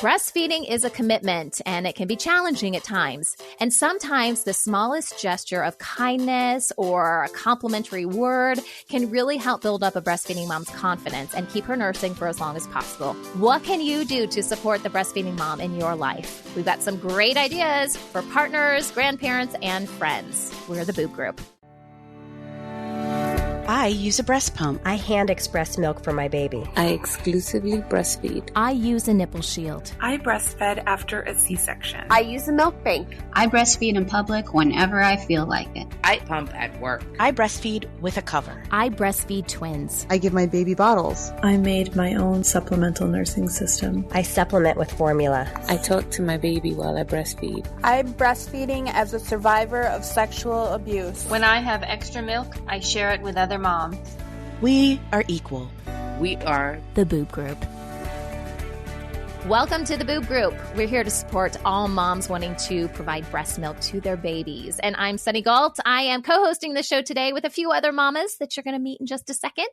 Breastfeeding is a commitment, and it can be challenging at times. And sometimes the smallest gesture of kindness or a complimentary word can really help build up a breastfeeding mom's confidence and keep her nursing for as long as possible. What can you do to support the breastfeeding mom in your life? We've got some great ideas for partners, grandparents, and friends. We're the Boob Group. I use a breast pump. I hand express milk for my baby. I exclusively breastfeed. I use a nipple shield. I breastfed after a C-section. I use a milk bank. I breastfeed in public whenever I feel like it. I pump at work. I breastfeed with a cover. I breastfeed twins. I give my baby bottles. I made my own supplemental nursing system. I supplement with formula. I talk to my baby while I breastfeed. I'm breastfeeding as a survivor of sexual abuse. When I have extra milk, I share it with other moms. We are equal. We are the Boob Group. Welcome to the Boob Group. We're here to support all moms wanting to provide breast milk to their babies. And I'm Sunny Galt. I am co-hosting the show today with a few other mamas that you're going to meet in just a second.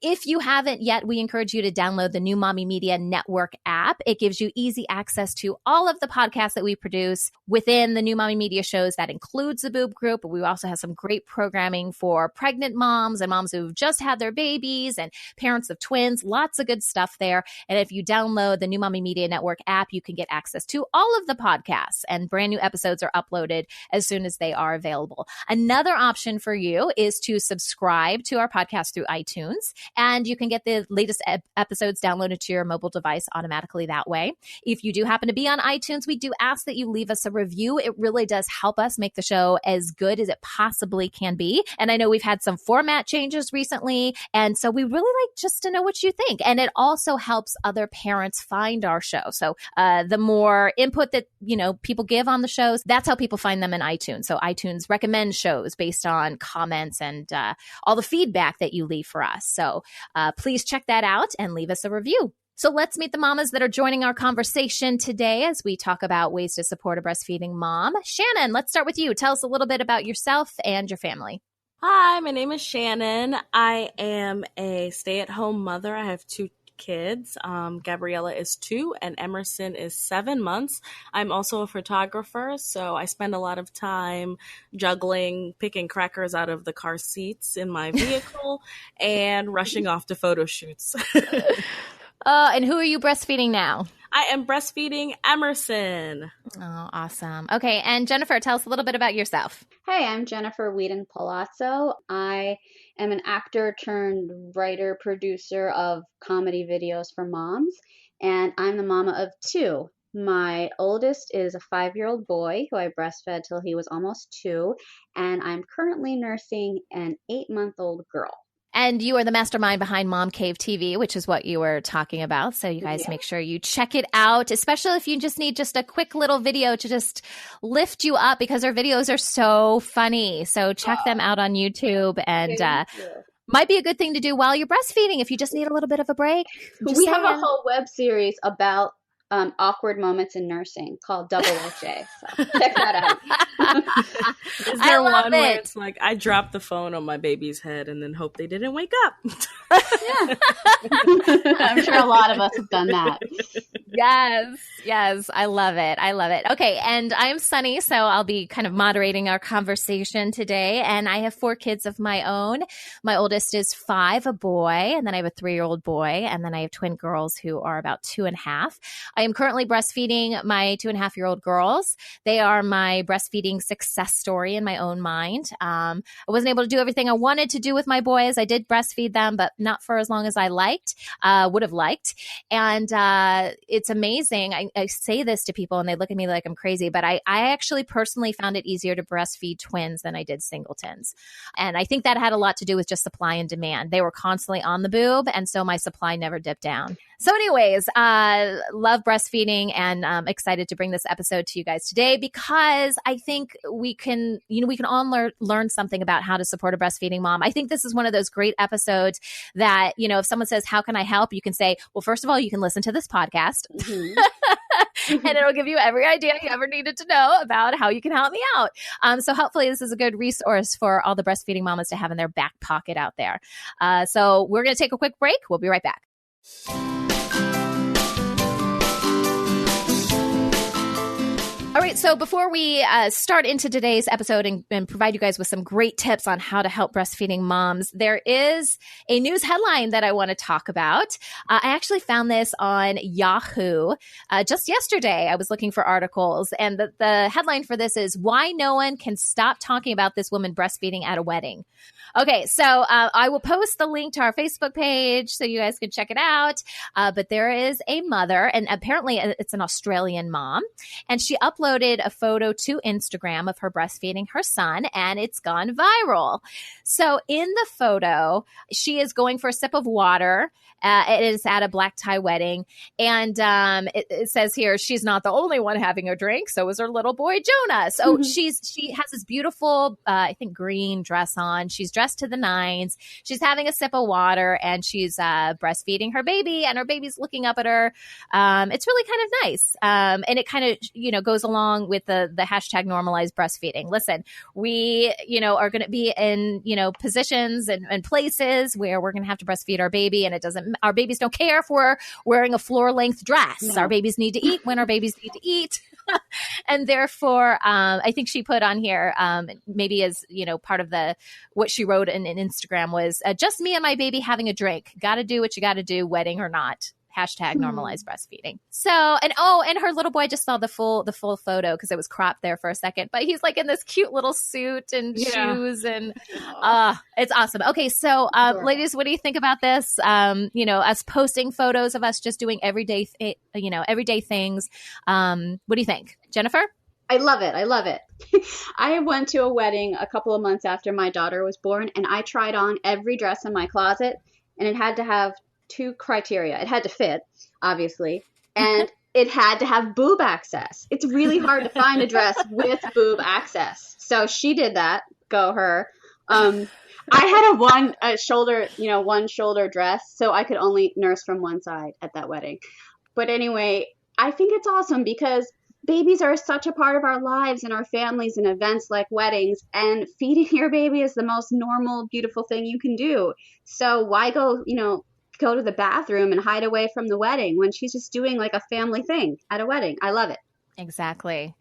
If you haven't yet, we encourage you to download the New Mommy Media Network app. It gives you easy access to all of the podcasts that we produce within the New Mommy Media shows. That includes the Boob Group. But we also have some great programming for pregnant moms and moms who've just had their babies and parents of twins. Lots of good stuff there. And if you download the New Mommy Media Network app, you can get access to all of the podcasts, and brand new episodes are uploaded as soon as they are available. Another option for you is to subscribe to our podcast through iTunes, and you can get the latest episodes downloaded to your mobile device automatically that way. If you do happen to be on iTunes, we do ask that you leave us a review. It really does help us make the show as good as it possibly can be. And I know we've had some format changes recently, and so we really like just to know what you think. And it also helps other parents find our show. So the more input that, people give on the shows, that's how people find them in iTunes. So iTunes recommends shows based on comments and all the feedback that you leave for us. So please check that out and leave us a review. So let's meet the mamas that are joining our conversation today as we talk about ways to support a breastfeeding mom. Shannon, let's start with you. Tell us a little bit about yourself and your family. Hi, my name is Shannon. I am a stay-at-home mother. I have two kids. Gabriella is 2 and Emerson is 7 months. I'm also a photographer, so I spend a lot of time juggling, picking crackers out of the car seats in my vehicle and rushing off to photo shoots. And who are you breastfeeding now? I am breastfeeding Emerson. Oh, awesome. Okay, and Jennifer, tell us a little bit about yourself. Hey, I'm Jennifer Whedon-Palazzo. I am an actor turned writer, producer of comedy videos for moms, and I'm the mama of 2. My oldest is a 5-year-old boy who I breastfed till he was almost 2, and I'm currently nursing an 8-month-old girl. And you are the mastermind behind Mom Cave TV, which is what you were talking about. So you guys make sure you check it out, especially if you just need just a quick little video to just lift you up, because our videos are so funny. So check them out on YouTube, and might be a good thing to do while you're breastfeeding if you just need a little bit of a break. We have a whole web series about awkward moments in nursing called Double O'Shea. So check that out. Is there one where it's like I drop the phone on my baby's head and then hope they didn't wake up? Yeah. I'm sure a lot of us have done that. Yes. I love it. Okay, and I'm Sunny, so I'll be kind of moderating our conversation today. And I have 4 kids of my own. My oldest is 5, a boy, and then I have a 3-year-old boy, and then I have twin girls who are about 2.5. I am currently breastfeeding my 2.5-year-old girls. They are my breastfeeding success story in my own mind. I wasn't able to do everything I wanted to do with my boys. I did breastfeed them, but not for as long as I would have liked. And it's amazing. I say this to people and they look at me like I'm crazy, but I actually personally found it easier to breastfeed twins than I did singletons. And I think that had a lot to do with just supply and demand. They were constantly on the boob, and so my supply never dipped down. So anyways, love breastfeeding, and I'm excited to bring this episode to you guys today because I think we can all learn something about how to support a breastfeeding mom. I think this is one of those great episodes that, if someone says, how can I help? You can say, well, first of all, you can listen to this podcast. Mm-hmm. And it'll give you every idea you ever needed to know about how you can help me out. So hopefully this is a good resource for all the breastfeeding mamas to have in their back pocket out there. So we're going to take a quick break. We'll be right back. right, so before we start into today's episode and provide you guys with some great tips on how to help breastfeeding moms, there is a news headline that I want to talk about. I actually found this on Yahoo just yesterday. I was looking for articles, and the headline for this is "Why No One Can Stop Talking About This Woman Breastfeeding at a Wedding." Okay, so I will post the link to our Facebook page so you guys can check it out. But there is a mother, and apparently it's an Australian mom, and she uploaded a photo to Instagram of her breastfeeding her son, and it's gone viral. So in the photo, she is going for a sip of water. It is at a black tie wedding. And it says here, she's not the only one having a drink. So is her little boy, Jonah. So she has this beautiful, I think, green dress on. She's dressed to the nines. She's having a sip of water, and she's breastfeeding her baby, and her baby's looking up at her. It's really kind of nice. And it kind of, goes along with the hashtag normalize breastfeeding. Listen, we, are going to be in, positions and places where we're going to have to breastfeed our baby, and our babies don't care if we're wearing a floor length dress. No. Our babies need to eat when our babies need to eat. And therefore, I think she put on here, maybe as, part of what she wrote in Instagram was just me and my baby having a drink. Got to do what you got to do, wedding or not. Hashtag normalize breastfeeding. So, and her little boy just saw the full photo because it was cropped there for a second, but he's like in this cute little suit and shoes, and it's awesome. Okay. So, ladies, what do you think about this? Us posting photos of us just doing everyday things. What do you think, Jennifer? I love it. I went to a wedding a couple of months after my daughter was born, and I tried on every dress in my closet, and it had to have two criteria. It had to fit, obviously, and it had to have boob access. It's really hard to find a dress with boob access. So she did that. Go her. I had one shoulder dress, so I could only nurse from one side at that wedding. But anyway, I think it's awesome because babies are such a part of our lives and our families and events like weddings, and feeding your baby is the most normal, beautiful thing you can do. So why go to the bathroom and hide away from the wedding when she's just doing like a family thing at a wedding? I love it. Exactly.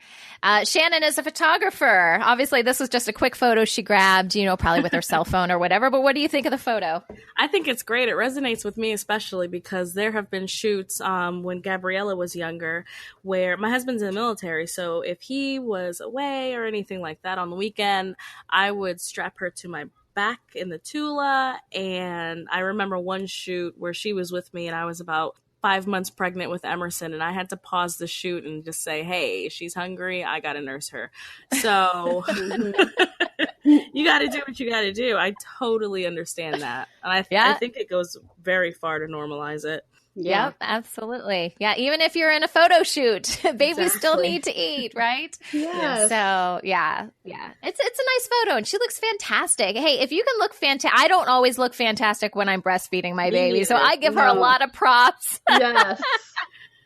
Shannon is a photographer. Obviously, this was just a quick photo she grabbed, probably with her cell phone or whatever. But what do you think of the photo? I think it's great. It resonates with me, especially because there have been shoots when Gabriella was younger where my husband's in the military. So if he was away or anything like that on the weekend, I would strap her to my back in the Tula. And I remember one shoot where she was with me and I was about 5 months pregnant with Emerson, and I had to pause the shoot and just say, hey, she's hungry, I gotta nurse her. So you gotta do what you gotta do. I totally understand that. And I think it goes very far to normalize it. Yep, absolutely. Yeah, even if you're in a photo shoot, babies still need to eat, right? Yes. So, yeah. It's a nice photo, and she looks fantastic. Hey, if you can look fantastic, I don't always look fantastic when I'm breastfeeding my baby, so I give her a lot of props. Yes.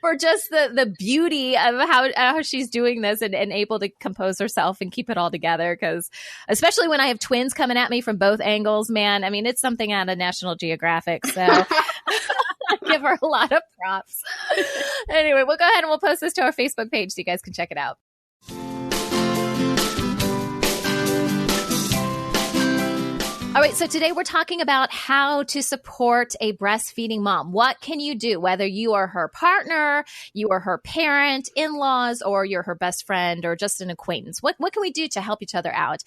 For just the beauty of how she's doing this and able to compose herself and keep it all together. Because especially when I have twins coming at me from both angles, man, I mean, it's something out of National Geographic. So I give her a lot of props. Anyway, we'll go ahead and we'll post this to our Facebook page so you guys can check it out. All right, so today we're talking about how to support a breastfeeding mom. What can you do, whether you are her partner, you are her parent, in-laws, or you're her best friend or just an acquaintance? What can we do to help each other out?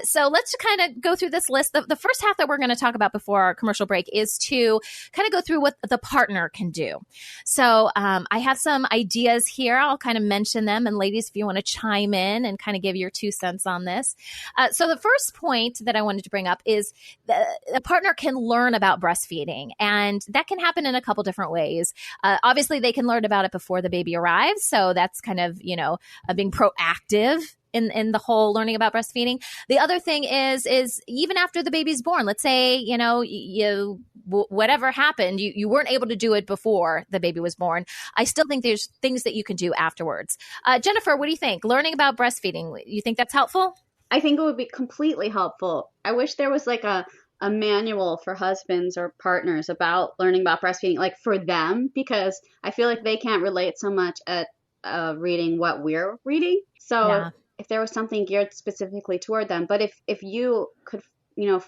So let's kind of go through this list. The first half that we're going to talk about before our commercial break is to kind of go through what the partner can do. So I have some ideas here. I'll kind of mention them. And ladies, if you want to chime in and kind of give your 2 cents on this. So the first point that I wanted to bring up is a partner can learn about breastfeeding, and that can happen in a couple different ways. Obviously, they can learn about it before the baby arrives, so that's kind of being proactive in the whole learning about breastfeeding. The other thing is even after the baby's born. Let's say you whatever happened, you weren't able to do it before the baby was born. I still think there's things that you can do afterwards. Jennifer, what do you think? Learning about breastfeeding, you think that's helpful? I think it would be completely helpful. I wish there was like a manual for husbands or partners about learning about breastfeeding, like for them, because I feel like they can't relate so much at reading what we're reading. So Yeah. if there was something geared specifically toward them, but if you could,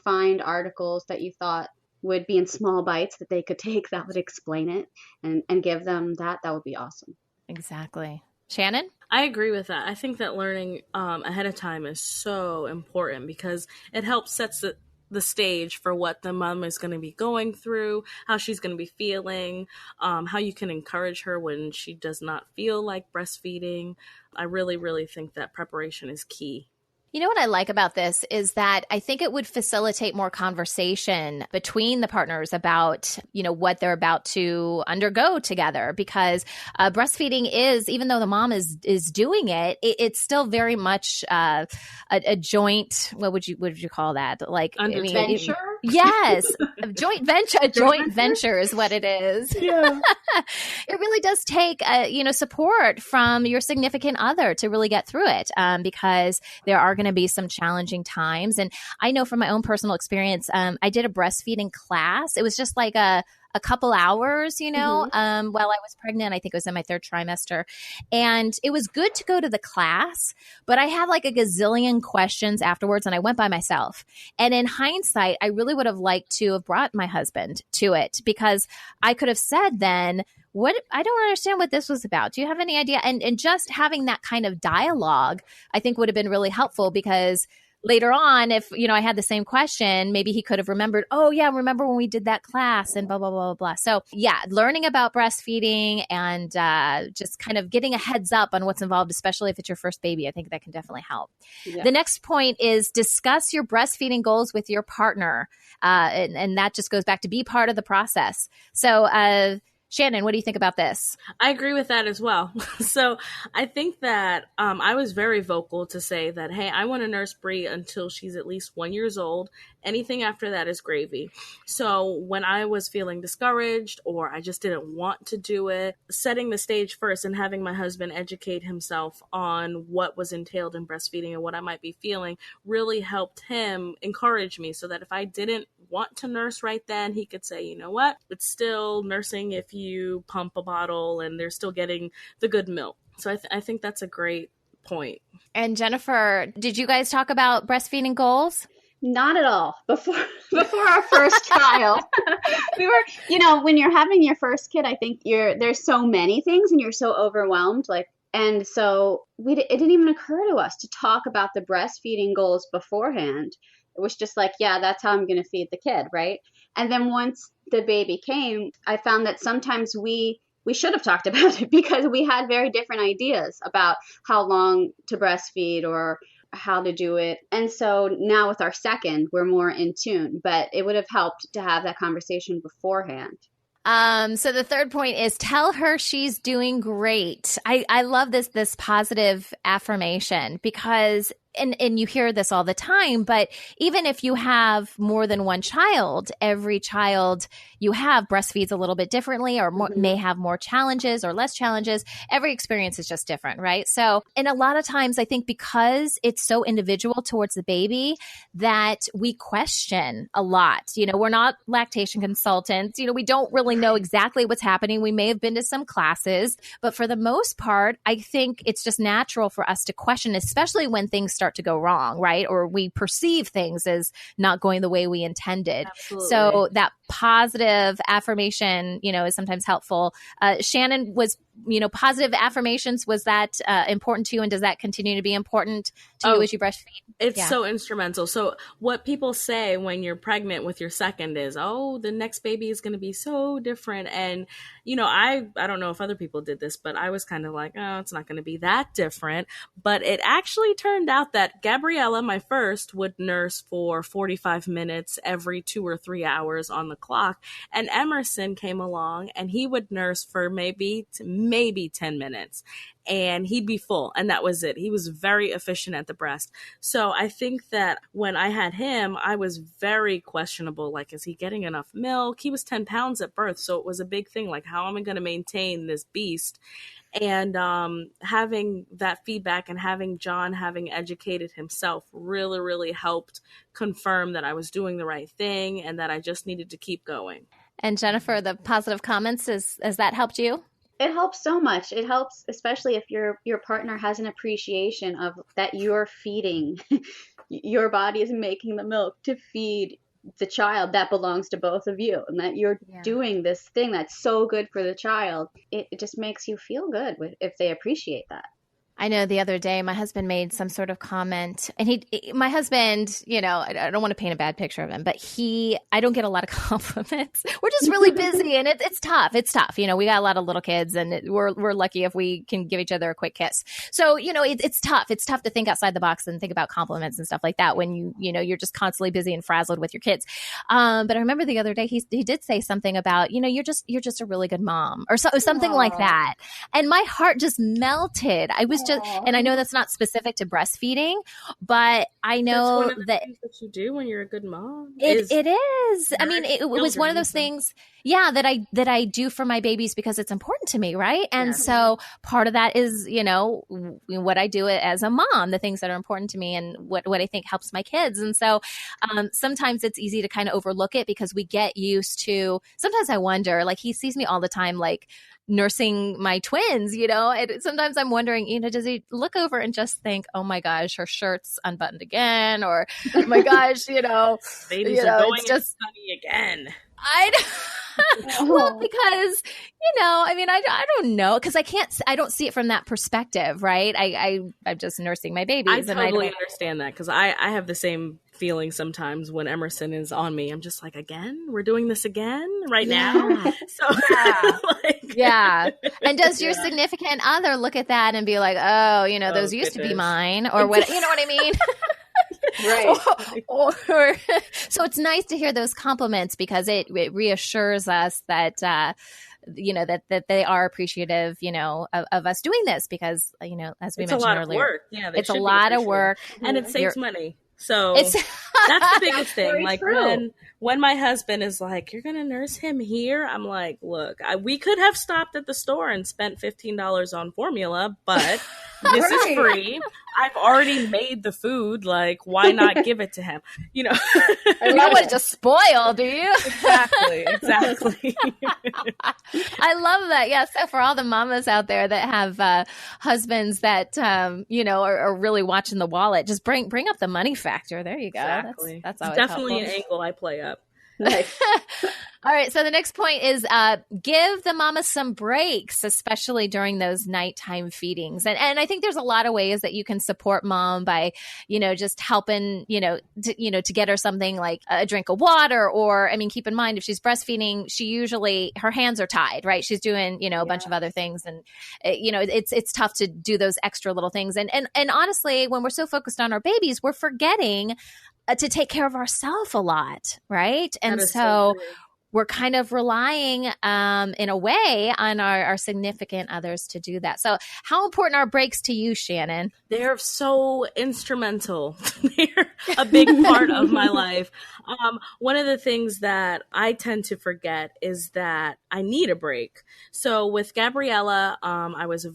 find articles that you thought would be in small bites that they could take that would explain it and give them that would be awesome. Exactly. Shannon? I agree with that. I think that learning ahead of time is so important because it helps sets the stage for what the mom is going to be going through, how she's going to be feeling, how you can encourage her when she does not feel like breastfeeding. I really, really think that preparation is key. You know what I like about this is that I think it would facilitate more conversation between the partners about, what they're about to undergo together, because breastfeeding is, even though the mom is doing it, it's still very much a joint, what would you call that? Like, venture? Yes, a joint venture. A joint venture is what it is. Yeah. It really does take, support from your significant other to really get through it, because there are going to be some challenging times. And I know from my own personal experience, I did a breastfeeding class. It was just like a couple hours, while I was pregnant. I think it was in my 3rd trimester. And it was good to go to the class, but I had like a gazillion questions afterwards and I went by myself. And in hindsight, I really would have liked to have brought my husband to it, because I could have said then, I don't understand what this was about. Do you have any idea? And just having that kind of dialogue, I think would have been really helpful, because later on, if, I had the same question, maybe he could have remembered, oh yeah, remember when we did that class and blah, blah, blah, blah. So yeah, learning about breastfeeding and just kind of getting a heads up on what's involved, especially if it's your first baby, I think that can definitely help. Yeah. The next point is discuss your breastfeeding goals with your partner. And that just goes back to be part of the process. So, Shannon, what do you think about this? I agree with that as well. So I think that I was very vocal to say that, hey, I want to nurse Bree until she's at least 1 year old. Anything after that is gravy. So when I was feeling discouraged or I just didn't want to do it, setting the stage first and having my husband educate himself on what was entailed in breastfeeding and what I might be feeling really helped him encourage me, so that if I didn't want to nurse right then, he could say, you know what, it's still nursing if you pump a bottle and they're still getting the good milk. So I think that's a great point. And Jennifer, did you guys talk about breastfeeding goals? Not at all. Before our first child, we were, when you're having your first kid, I think there's so many things and you're so overwhelmed, and so it didn't even occur to us to talk about the breastfeeding goals beforehand. It was just like, yeah, that's how I'm going to feed the kid, right? And then once the baby came, I found that sometimes we should have talked about it, because we had very different ideas about how long to breastfeed or how to do it. And so now with our second, we're more in tune, but it would have helped to have that conversation beforehand. So the third point is tell her she's doing great. I love this positive affirmation, because and you hear this all the time, but even if you have more than one child, every child you have breastfeeds a little bit differently, or may have more challenges or less challenges. Every experience is just different, right? So, and a lot of times I think because it's so individual towards the baby that we question a lot. We're not lactation consultants. We don't really know exactly what's happening. We may have been to some classes, but for the most part, I think it's just natural for us to question, especially when things start to go wrong, right? Or we perceive things as not going the way we intended. Absolutely. So that positive affirmation, is sometimes helpful. Shannon, was, positive affirmations, was that important to you? And does that continue to be important to you as you breastfeed? It's so instrumental. So what people say when you're pregnant with your second is, oh, the next baby is going to be so different. And, I don't know if other people did this, but I was kind of like, oh, it's not going to be that different. But it actually turned out that Gabriella, my first, would nurse for 45 minutes every 2 or 3 hours on the clock. And Emerson came along and he would nurse for maybe 10 minutes. And he'd be full, and that was it. He was very efficient at the breast. So I think that when I had him, I was very questionable. Like, is he getting enough milk? He was 10 pounds at birth, so it was a big thing. Like, how am I going to maintain this beast? And having that feedback and having John having educated himself really, really helped confirm that I was doing the right thing and that I just needed to keep going. And Jennifer, the positive comments, has that helped you? It helps so much. It helps, especially if your partner has an appreciation of that you're feeding. Your body is making the milk to feed the child that belongs to both of you, and that you're doing this thing that's so good for the child. It just makes you feel good if they appreciate that. I know the other day my husband made some sort of comment, and my husband, I don't want to paint a bad picture of him, but I don't get a lot of compliments. We're just really busy, and it's tough. It's tough. We got a lot of little kids, and we're lucky if we can give each other a quick kiss. So, it's tough. It's tough to think outside the box and think about compliments and stuff like that when you're just constantly busy and frazzled with your kids. But I remember the other day he did say something about, you're just a really good mom, or something like that. And my heart just melted. I was and I know that's not specific to breastfeeding, but I know that's one of the things that you do when you're a good mom. It is. I mean, it was one of those things, that I do for my babies because it's important to me, right? And so part of that is, what I do as a mom, the things that are important to me, and what I think helps my kids. And so sometimes it's easy to kind of overlook it because we get used to. Sometimes I wonder, like, he sees me all the time, like, nursing my twins, and sometimes I'm wondering, does he look over and just think, oh my gosh, her shirt's unbuttoned again, or oh my gosh, babies are going just sunny again. Well, because, I don't know, because I don't see it from that perspective, right? I'm just nursing my babies. I totally understand that, because I have the same feeling sometimes when Emerson is on me. I'm just like, again? We're doing this again right now? So, And does your significant other look at that and be like, oh, those used to be mine, or what? You know what I mean? Right. or so it's nice to hear those compliments because it reassures us that that they are appreciative, of us doing this because, as we mentioned earlier, work. It's a lot of work, and it saves money. So that's the biggest thing. Like when my husband is like, "You're gonna nurse him here," I'm like, "Look, we could have stopped at the store and spent $15 on formula, but this is free. I've already made the food. Like, why not give it to him? You don't want it to spoil, do you?" Exactly. I love that. Yeah. So for all the mamas out there that have husbands that are really watching the wallet, just bring up the money factor. There you go. Exactly. That's always definitely helpful. An angle I play up. Nice. All right. So the next point is give the mama some breaks, especially during those nighttime feedings. And I think there's a lot of ways that you can support mom by, just helping, to get her something like a drink of water, or, keep in mind if she's breastfeeding, she usually, her hands are tied, right? She's doing, a bunch of other things. And, it's tough to do those extra little things. And honestly, when we're so focused on our babies, we're forgetting to take care of ourselves a lot, right? And so we're kind of relying in a way on our significant others to do that. So how important are breaks to you, Shannon? They're so instrumental. They're a big part of my life. One of the things that I tend to forget is that I need a break. So with Gabriella, I was a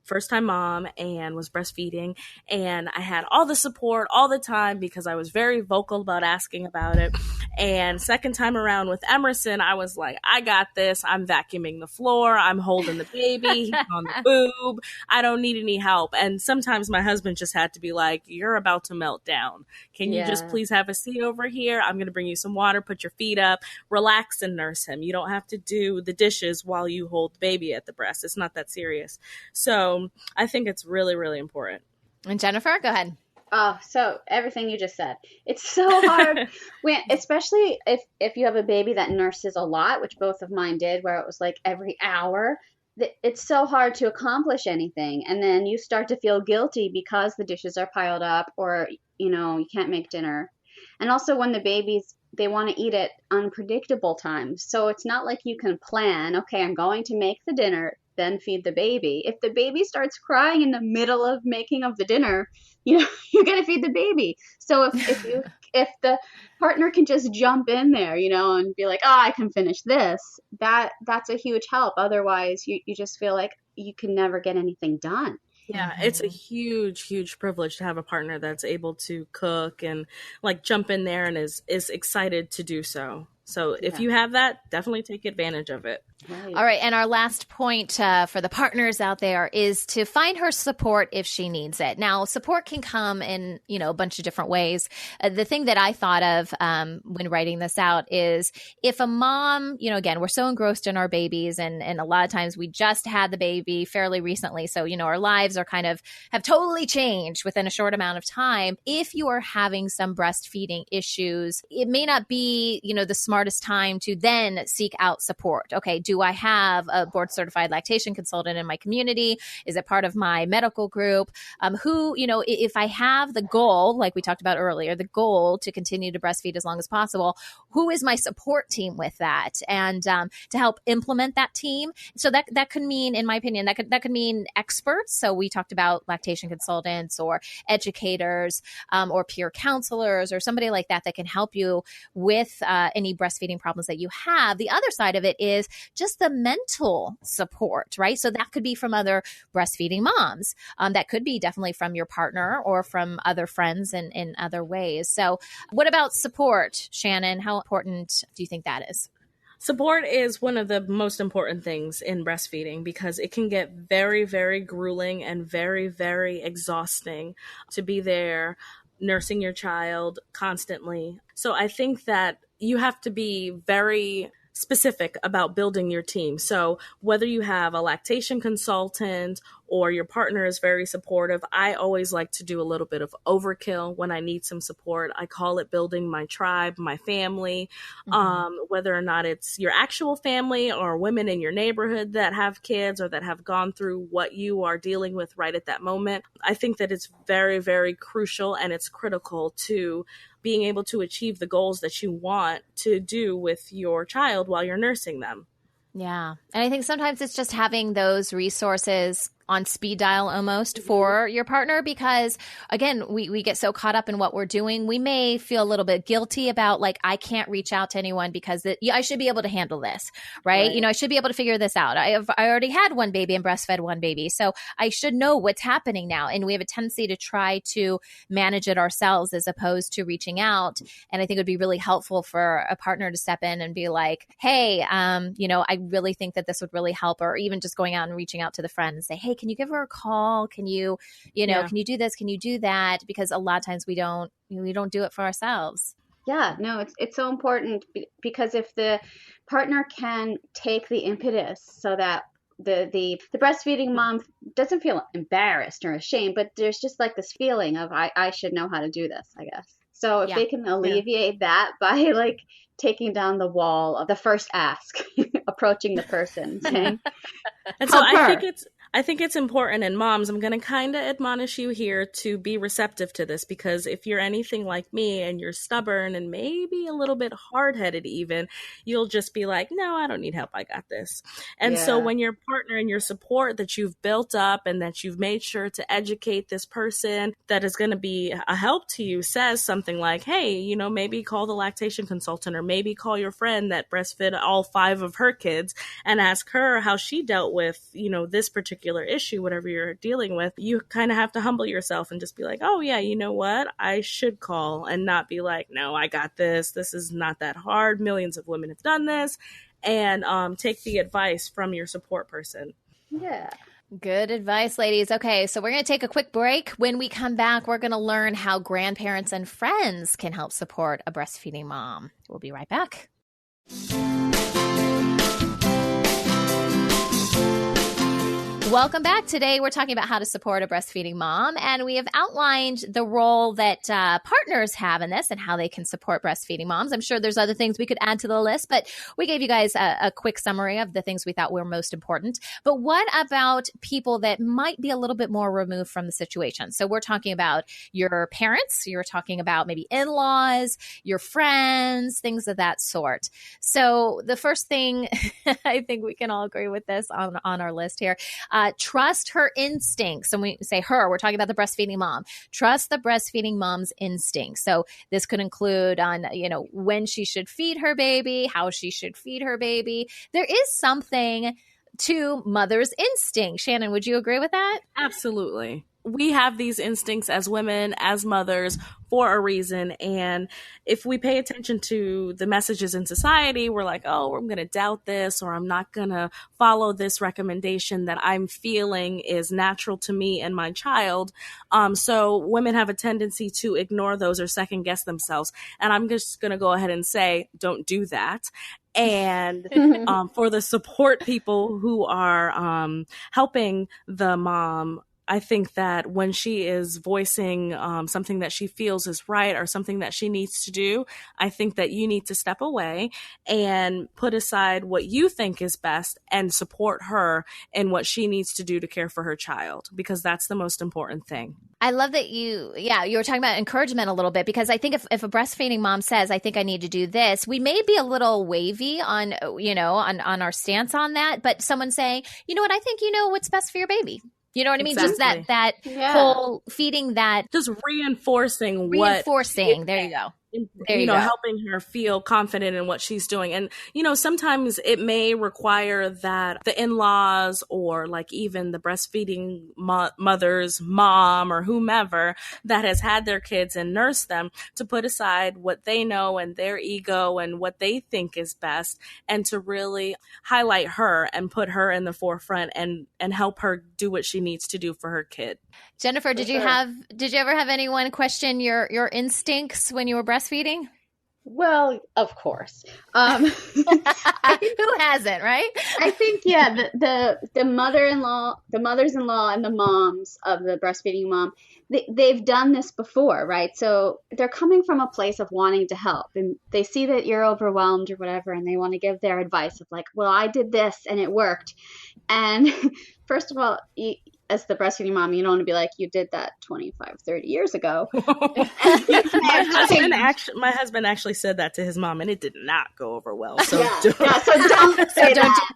first-time mom and was breastfeeding, and I had all the support all the time because I was very vocal about asking about it. And second time around with Emerson, I was like, I got this. I'm vacuuming the floor. I'm holding the baby. He's on the boob. I don't need any help. And sometimes my husband just had to be like, you're about to melt down. Can you just please have a seat over here? I'm going to bring you some water, put your feet up, relax and nurse him. You don't have to do the dishes while you hold the baby at the breast. It's not that serious. So I think it's really, really important. And Jennifer, go ahead. Oh, so everything you just said. It's so hard, especially if you have a baby that nurses a lot, which both of mine did, where it was like every hour. It's so hard to accomplish anything. And then you start to feel guilty because the dishes are piled up, or, you can't make dinner. And also when the babies, they want to eat at unpredictable times. So it's not like you can plan, okay, I'm going to make the dinner, then feed the baby. If the baby starts crying in the middle of making of the dinner, you're going to feed the baby. So if the partner can just jump in there, and be like, oh, I can finish this, that's a huge help. Otherwise, you just feel like you can never get anything done. Yeah, it's a huge, huge privilege to have a partner that's able to cook and like jump in there and is excited to do so. So if you have that, definitely take advantage of it. Right. All right. And our last point for the partners out there is to find her support if she needs it. Now, support can come in, a bunch of different ways. The thing that I thought of when writing this out is if a mom, again, we're so engrossed in our babies and a lot of times we just had the baby fairly recently. So, our lives are have totally changed within a short amount of time. If you are having some breastfeeding issues, it may not be, the smartest time to then seek out support. Okay. Do I have a board certified lactation consultant in my community? Is it part of my medical group? If I have the goal, like we talked about earlier, the goal to continue to breastfeed as long as possible, who is my support team with that? And to help implement that team. So that could mean, in my opinion, that could mean experts. So we talked about lactation consultants or educators or peer counselors or somebody like that can help you with any breastfeeding problems that you have. The other side of it is just the mental support, right? So that could be from other breastfeeding moms. That could be definitely from your partner or from other friends and in other ways. So what about support, Shannon? How important do you think that is? Support is one of the most important things in breastfeeding because it can get very, very grueling and very, very exhausting to be there nursing your child constantly. So I think that you have to be very specific about building your team. So whether you have a lactation consultant or your partner is very supportive, I always like to do a little bit of overkill when I need some support. I call it building my tribe, my family, whether or not it's your actual family or women in your neighborhood that have kids or that have gone through what you are dealing with right at that moment. I think that it's very, very crucial and it's critical to being able to achieve the goals that you want to do with your child while you're nursing them. Yeah. And I think sometimes it's just having those resources on speed dial almost for your partner because, again, we get so caught up in what we're doing. We may feel a little bit guilty about I can't reach out to anyone because I should be able to handle this, right? I should be able to figure this out. I already had one baby and breastfed one baby. So I should know what's happening now. And we have a tendency to try to manage it ourselves as opposed to reaching out. And I think it would be really helpful for a partner to step in and be like, hey, I really think that this would really help. Or even just going out and reaching out to the friend and say, hey, can you give her a call? Can you, can you do this? Can you do that? Because a lot of times we don't do it for ourselves. Yeah, no, it's so important because if the partner can take the impetus so that the breastfeeding mom doesn't feel embarrassed or ashamed, but there's just this feeling of I should know how to do this, I guess. So if they can alleviate that by taking down the wall of the first ask, approaching the person, saying, and so I think it's important, and moms, I'm going to kind of admonish you here to be receptive to this because if you're anything like me and you're stubborn and maybe a little bit hard-headed even, you'll just be like, no, I don't need help. I got this. And so when your partner and your support that you've built up and that you've made sure to educate this person that is going to be a help to you says something like, hey, maybe call the lactation consultant or maybe call your friend that breastfed all 5 of her kids and ask her how she dealt with, this particular issue, whatever you're dealing with. You kind of have to humble yourself and just be like, oh yeah, you know what? I should call and not be like, no, I got this. This is not that hard. Millions of women have done this. And take the advice from your support person. Yeah. Good advice, ladies. Okay, so we're going to take a quick break. When we come back, we're going to learn how grandparents and friends can help support a breastfeeding mom. We'll be right back. Welcome back. Today, we're talking about how to support a breastfeeding mom, and we have outlined the role that partners have in this and how they can support breastfeeding moms. I'm sure there's other things we could add to the list, but we gave you guys a quick summary of the things we thought were most important. But what about people that might be a little bit more removed from the situation? So we're talking about your parents, you're talking about maybe in-laws, your friends, things of that sort. So the first thing, I think we can all agree with this on our list here, trust her instincts. And we say her, we're talking about the breastfeeding mom. Trust the breastfeeding mom's instincts. So this could include on, when she should feed her baby, how she should feed her baby. There is something to mother's instinct. Shannon, would you agree with that? Absolutely. we have these instincts as women, as mothers, for a reason. And if we pay attention to the messages in society, we're like, oh, I'm going to doubt this, or I'm not going to follow this recommendation that I'm feeling is natural to me and my child. So women have a tendency to ignore those or second guess themselves. And I'm just going to go ahead and say, don't do that. And for the support people who are helping the mom, I think that when she is voicing something that she feels is right or something that she needs to do, I think that you need to step away and put aside what you think is best and support her in what she needs to do to care for her child, because that's the most important thing. I love that you were talking about encouragement a little bit, because I think if a breastfeeding mom says, I think I need to do this, we may be a little wavy on our stance on that, but someone saying, you know what, I think you know what's best for your baby. You know what I mean? Exactly. Just that whole feeding that. Just reinforcing. There you go. Helping her feel confident in what she's doing. And, sometimes it may require that the in-laws or like even the breastfeeding mother's mom or whomever that has had their kids and nursed them to put aside what they know and their ego and what they think is best, and to really highlight her and put her in the forefront and help her do what she needs to do for her kid. Jennifer, did you ever have anyone question your instincts when you were breastfeeding? Well, of course. Who hasn't, right? I think, the mothers-in-law and the moms of the breastfeeding mom, they've done this before, right? So they're coming from a place of wanting to help, and they see that you're overwhelmed or whatever, and they want to give their advice of like, well, I did this and it worked. And first of all, as the breastfeeding mom, you don't want to be like, you did that 25, 30 years ago. My husband actually said that to his mom, and it did not go over well. So so don't say that.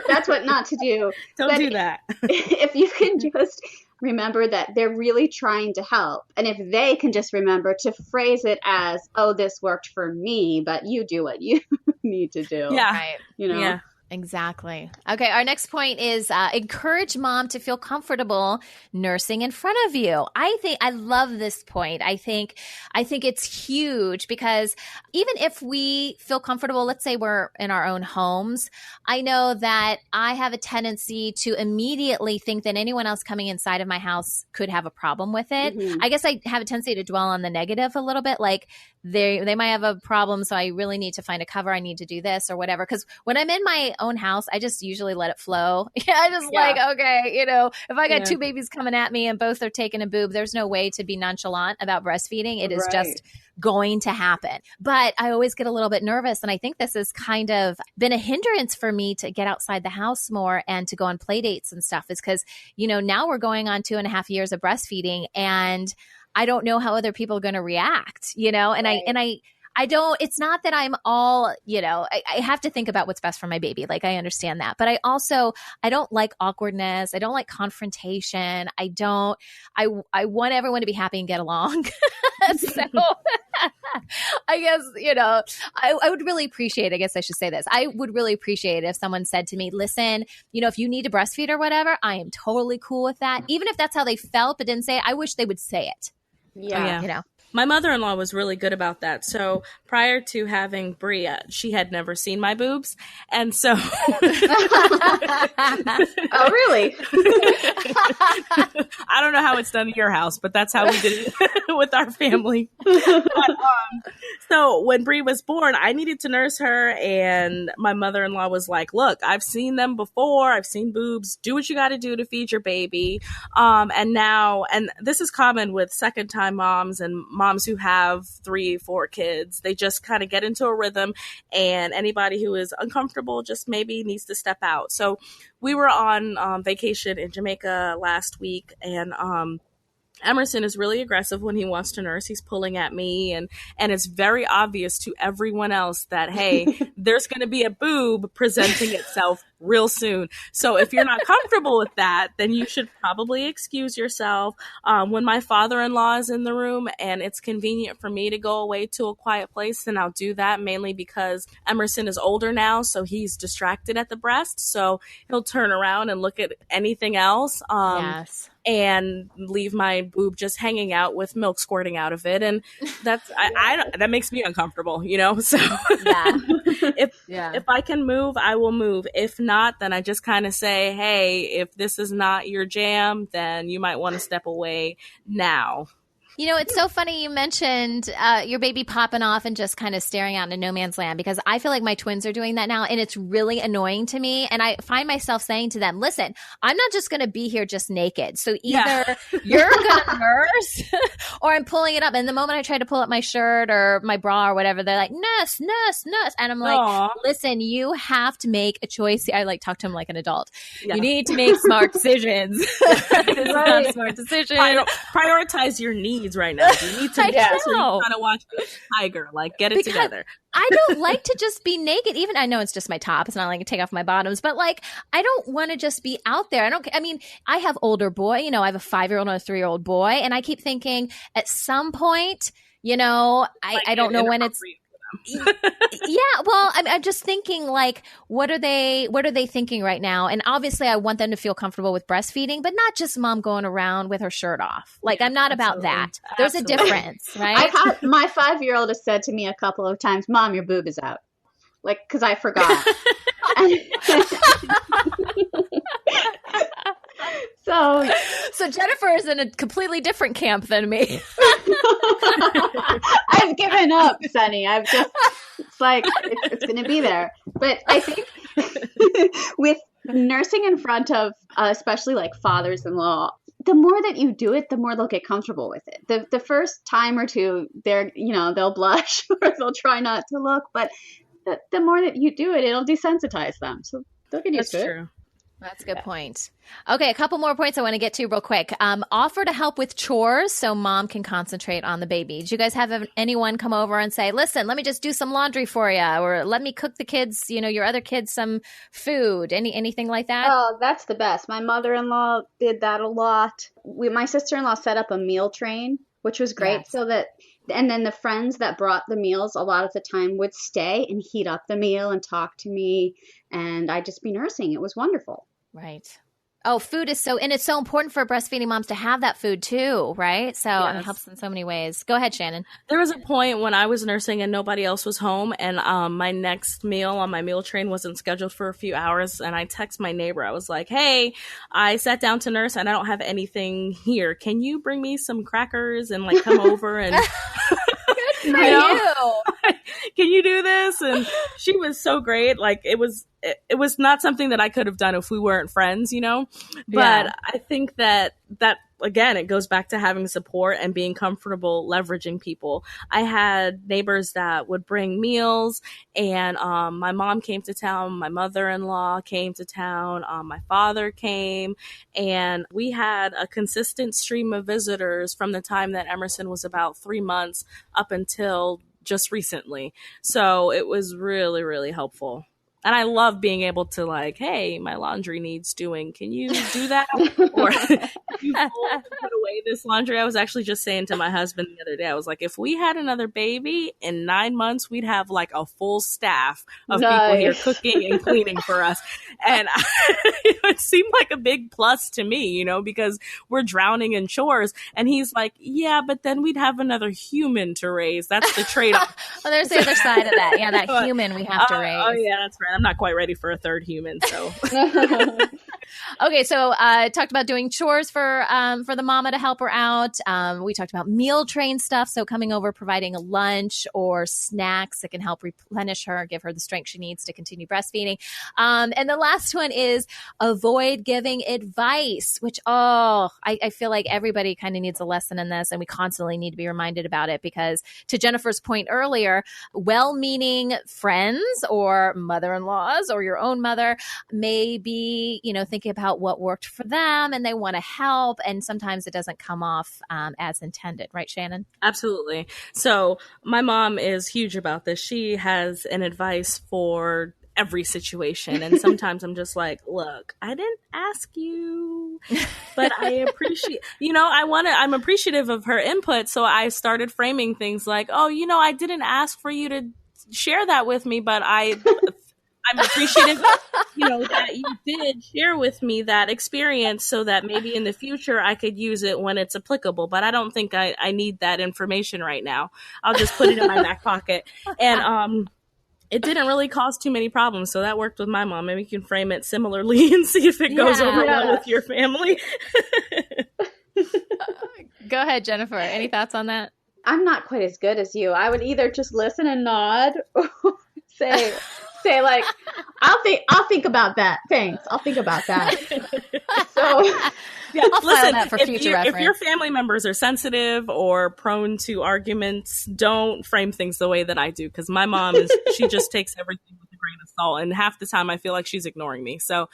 That's what not to do. Don't do that. If you can just remember that they're really trying to help, and if they can just remember to phrase it as, oh, this worked for me, but you do what you need to do. Yeah. Right. Yeah. Exactly. Okay, our next point is encourage mom to feel comfortable nursing in front of you. I love this point. I think it's huge, because even if we feel comfortable, let's say we're in our own homes, I know that I have a tendency to immediately think that anyone else coming inside of my house could have a problem with it. Mm-hmm. I guess I have a tendency to dwell on the negative a little bit, like they might have a problem, so I really need to find a cover. I need to do this or whatever. Because when I'm in my own house, I just usually let it flow. I just like, okay, if I got two babies coming at me and both are taking a boob, there's no way to be nonchalant about breastfeeding. It is just going to happen. But I always get a little bit nervous. And I think this has kind of been a hindrance for me to get outside the house more and to go on play dates and stuff, is because, now we're going on 2.5 years of breastfeeding, and I don't know how other people are going to react, and I don't, it's not that I'm all, I have to think about what's best for my baby. Like, I understand that, but I don't like awkwardness. I don't like confrontation. I want everyone to be happy and get along. So I guess, I would really appreciate, I guess I should say this. I would really appreciate if someone said to me, listen, if you need to breastfeed or whatever, I am totally cool with that. Even if that's how they felt, but didn't say it, I wish they would say it. Yeah. My mother-in-law was really good about that. So prior to having Bria, she had never seen my boobs. And so... Oh, really? I don't know how it's done in your house, but that's how we did it with our family. So when Bria was born, I needed to nurse her. And my mother-in-law was like, look, I've seen them before. I've seen boobs. Do what you got to do to feed your baby. And this is common with second-time moms and moms who have 3-4 kids. They just kind of get into a rhythm, and anybody who is uncomfortable just maybe needs to step out. So we were on vacation in Jamaica last week, and Emerson is really aggressive when he wants to nurse. He's pulling at me, and it's very obvious to everyone else that, hey, there's going to be a boob presenting itself real soon. So if you're not comfortable with that, then you should probably excuse yourself. When my father-in-law is in the room and it's convenient for me to go away to a quiet place, then I'll do that, mainly because Emerson is older now, so he's distracted at the breast. So he'll turn around and look at anything else. Yes. And leave my boob just hanging out with milk squirting out of it, and that's that makes me uncomfortable, you know. So if I can move, I will move. If not, then I just kind of say, hey, if this is not your jam, then you might want to step away now. You know, it's so funny you mentioned your baby popping off and just kind of staring out into no man's land, because I feel like my twins are doing that now, and it's really annoying to me. And I find myself saying to them, listen, I'm not just going to be here just naked. So either you're going to nurse or I'm pulling it up. And the moment I try to pull up my shirt or my bra or whatever, they're like, nurse. And I'm like, listen, you have to make a choice. I like talk to them like an adult. Yeah. You need to make smart decisions. This is not a smart decision. Prioritize your needs right now. You need to try to watch Tiger. Like, get it together. I don't like to just be naked. Even I know it's just my top. It's not like I take off my bottoms, but like I don't want to just be out there. I mean, I have older boy. You know, I have a 5-year-old and a 3-year-old boy, and I keep thinking at some point, you know, I don't know when it's. Yeah, well, I'm just thinking, like, what are they thinking right now? And obviously, I want them to feel comfortable with breastfeeding, but not just mom going around with her shirt off. Like, I'm not about that. There's a difference, right? My 5-year-old has said to me a couple of times, "Mom, your boob is out," like, because I forgot. So Jennifer is in a completely different camp than me. I've given up, Sunny. It's like, it's going to be there. But I think with nursing in front of, especially like fathers-in-law, the more that you do it, the more they'll get comfortable with it. The first time or two, they'll blush or they'll try not to look. But the more that you do it, it'll desensitize them. So they'll get used to it. That's true. That's a good point. Okay, a couple more points I want to get to real quick. Offer to help with chores so mom can concentrate on the baby. Did you guys have anyone come over and say, listen, let me just do some laundry for you, or let me cook the kids, your other kids, some food, anything like that? Oh, that's the best. My mother-in-law did that a lot. My sister-in-law set up a meal train, which was great. Yes. And then the friends that brought the meals a lot of the time would stay and heat up the meal and talk to me, and I'd just be nursing. It was wonderful. Right. Oh, food is and it's so important for breastfeeding moms to have that food too, right? So yes. It helps in so many ways. Go ahead, Shannon. There was a point when I was nursing and nobody else was home, and my next meal on my meal train wasn't scheduled for a few hours, and I text my neighbor. I was like, hey, I sat down to nurse and I don't have anything here. Can you bring me some crackers and like come over and Good for you. Can you do this? And she was so great. Like, it was not something that I could have done if we weren't friends, but I think that again, it goes back to having support and being comfortable leveraging people. I had neighbors that would bring meals, and my mom came to town, my mother-in-law came to town, my father came, and we had a consistent stream of visitors from the time that Emerson was about 3 months up until just recently. So it was really, really helpful. And I love being able to like, hey, my laundry needs doing. Can you do that? Or you fold and put away this laundry. I was actually just saying to my husband the other day, I was like, if we had another baby in 9 months, we'd have like a full staff of people here cooking and cleaning for us. And it seemed like a big plus to me, because we're drowning in chores. And he's like, yeah, but then we'd have another human to raise. That's the trade-off. Well, there's the other side of that. Yeah, that human we have to raise. Oh, yeah, that's right. I'm not quite ready for a third human, so. Okay, so talked about doing chores for the mama to help her out. We talked about meal train stuff, so coming over, providing a lunch or snacks that can help replenish her, give her the strength she needs to continue breastfeeding. And the last one is avoid giving advice, which, I feel like everybody kind of needs a lesson in this, and we constantly need to be reminded about it, because to Jennifer's point earlier, well-meaning friends or mother-in-laws or your own mother may be, thinking about what worked for them and they want to help. And sometimes it doesn't come off as intended. Right, Shannon? Absolutely. So my mom is huge about this. She has an advice for every situation. And sometimes I'm just like, look, I didn't ask you, but I appreciate, I'm appreciative of her input. So I started framing things like, oh, I didn't ask for you to share that with me, but I'm appreciative, that you did share with me that experience so that maybe in the future I could use it when it's applicable. But I don't think I need that information right now. I'll just put it in my back pocket. And it didn't really cause too many problems. So that worked with my mom. Maybe you can frame it similarly and see if it goes over well with your family. Go ahead, Jennifer. Any thoughts on that? I'm not quite as good as you. I would either just listen and nod or say like, I'll think about that. Thanks. I'll think about that. So yeah, listen, that for future reference. If your family members are sensitive or prone to arguments, don't frame things the way that I do. Because my mom she just takes everything with a grain of salt, and half the time I feel like she's ignoring me. So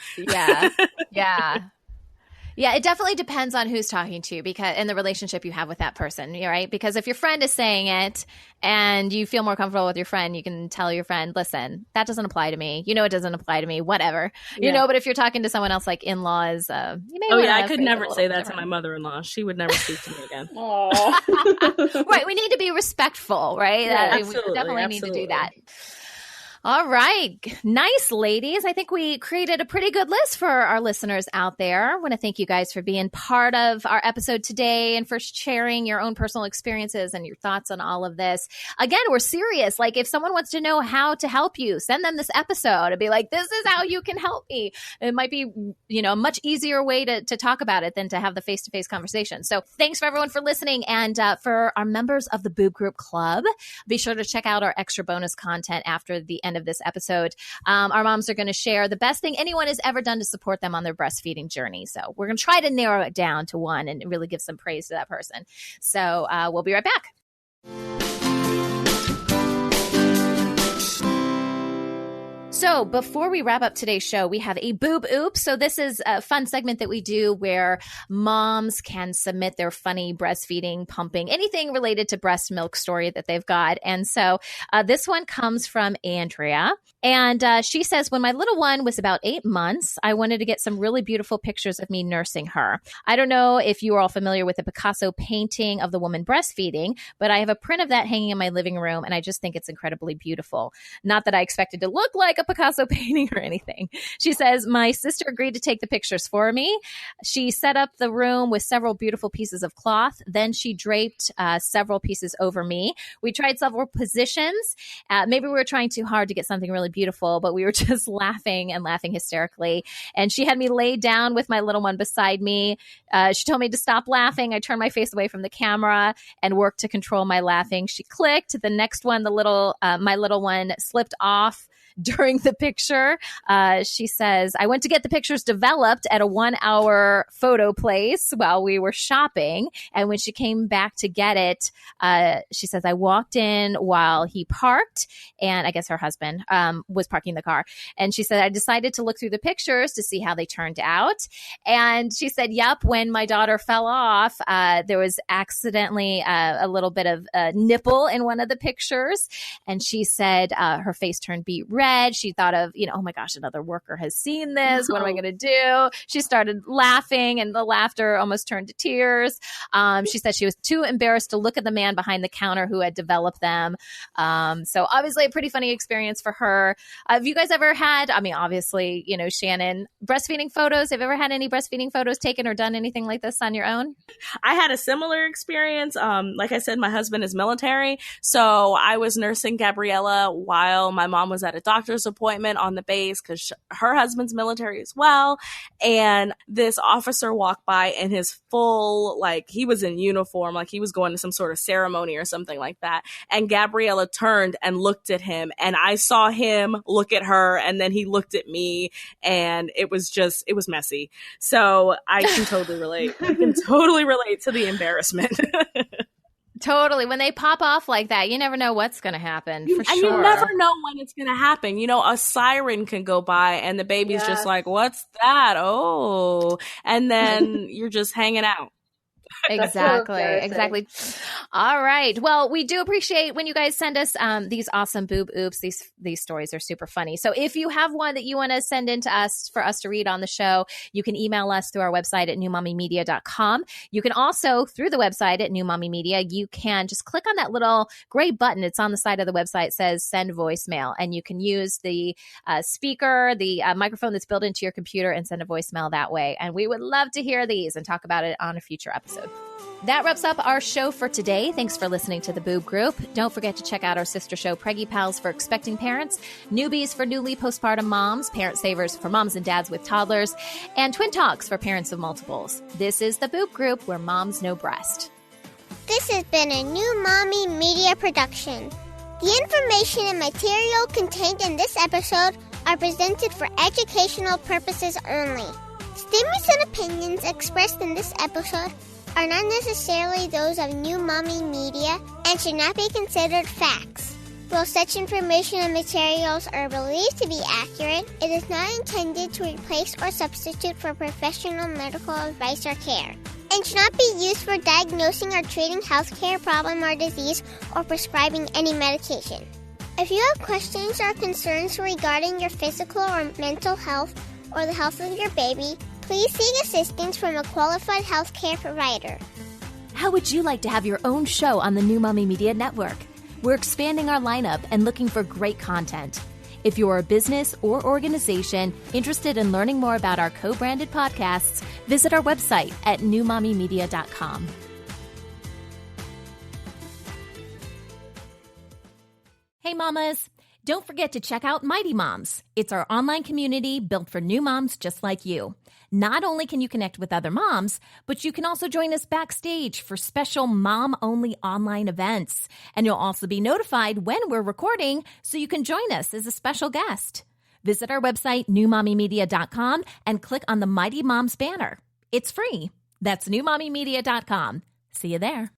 Yeah, it definitely depends on who's talking to you and the relationship you have with that person, right? Because if your friend is saying it and you feel more comfortable with your friend, you can tell your friend, listen, that doesn't apply to me. It doesn't apply to me, whatever. But if you're talking to someone else like in-laws, you may I could never say that to my mother-in-law. She would never speak to me again. Right, we need to be respectful, right? Yeah, we definitely need to do that. All right. Nice, ladies. I think we created a pretty good list for our listeners out there. I want to thank you guys for being part of our episode today and for sharing your own personal experiences and your thoughts on all of this. Again, we're serious. Like, if someone wants to know how to help you, send them this episode and be like, this is how you can help me. It might be, a much easier way to talk about it than to have the face-to-face conversation. So thanks for everyone for listening. And for our members of the Boob Group Club, be sure to check out our extra bonus content after the end of this episode. Our moms are going to share the best thing anyone has ever done to support them on their breastfeeding journey. So we're going to try to narrow it down to one and really give some praise to that person. So we'll be right back. So before we wrap up today's show, we have a boob oops. So this is a fun segment that we do where moms can submit their funny breastfeeding, pumping, anything related to breast milk story that they've got. And so this one comes from Andrea. And she says, when my little one was about 8 months, I wanted to get some really beautiful pictures of me nursing her. I don't know if you are all familiar with the Picasso painting of the woman breastfeeding, but I have a print of that hanging in my living room, and I just think it's incredibly beautiful. Not that I expected to look like a Picasso painting or anything. She says, my sister agreed to take the pictures for me. She set up the room with several beautiful pieces of cloth. Then she draped several pieces over me. We tried several positions. Maybe we were trying too hard to get something really beautiful, but we were just laughing hysterically. And she had me laid down with my little one beside me. She told me to stop laughing. I turned my face away from the camera and worked to control my laughing. She clicked. The next one, my little one slipped off during the picture. She says, I went to get the pictures developed at a 1-hour photo place while we were shopping. And when she came back to get it, she says, I walked in while he parked, and I guess her husband was parking the car. And she said, I decided to look through the pictures to see how they turned out. And she said, yep, when my daughter fell off, there was accidentally a little bit of a nipple in one of the pictures. And she said her face turned beet red. She thought of, oh my gosh, another worker has seen this. What am I going to do? She started laughing, and the laughter almost turned to tears. She said she was too embarrassed to look at the man behind the counter who had developed them. So obviously a pretty funny experience for her. Have you guys ever had, obviously, Shannon, breastfeeding photos? Have you ever had any breastfeeding photos taken or done anything like this on your own? I had a similar experience. Like I said, my husband is military. So I was nursing Gabriella while my mom was at a doctor's appointment on the base because her husband's military as well. And this officer walked by in his full, he was in uniform, like he was going to some sort of ceremony or something like that. And Gabriella turned and looked at him, and I saw him look at her, and then he looked at me, and it was messy. So I can totally relate. I can totally relate to the embarrassment. Totally. When they pop off like that, you never know what's going to happen. For sure. And you never know when it's going to happen. A siren can go by and the baby's just like, what's that? Oh, and then you're just hanging out. Exactly. All right. Well, we do appreciate when you guys send us these awesome boob oops. These stories are super funny. So if you have one that you want to send in to us for us to read on the show, you can email us through our website at newmommymedia.com. You can also, through the website at New Mommy Media, you can just click on that little gray button. It's on the side of the website. It says send voicemail, and you can use the speaker, the microphone that's built into your computer, and send a voicemail that way. And we would love to hear these and talk about it on a future episode. That wraps up our show for today. Thanks for listening to the Boob Group. Don't forget to check out our sister show, Preggy Pals, for expecting parents, Newbies for newly postpartum moms, Parent Savers for moms and dads with toddlers, and Twin Talks for parents of multiples. This is the Boob Group, where moms know breast. This has been a New Mommy Media production. The information and material contained in this episode are presented for educational purposes only. Statements and opinions expressed in this episode are not necessarily those of New Mommy Media and should not be considered facts. While such information and materials are believed to be accurate, it is not intended to replace or substitute for professional medical advice or care, and should not be used for diagnosing or treating healthcare problem or disease or prescribing any medication. If you have questions or concerns regarding your physical or mental health or the health of your baby, please seek assistance from a qualified healthcare provider. How would you like to have your own show on the New Mommy Media Network? We're expanding our lineup and looking for great content. If you're a business or organization interested in learning more about our co-branded podcasts, visit our website at newmommymedia.com. Hey mamas, don't forget to check out Mighty Moms. It's our online community built for new moms just like you. Not only can you connect with other moms, but you can also join us backstage for special mom-only online events. And you'll also be notified when we're recording, so you can join us as a special guest. Visit our website, newmommymedia.com, and click on the Mighty Moms banner. It's free. That's newmommymedia.com. See you there.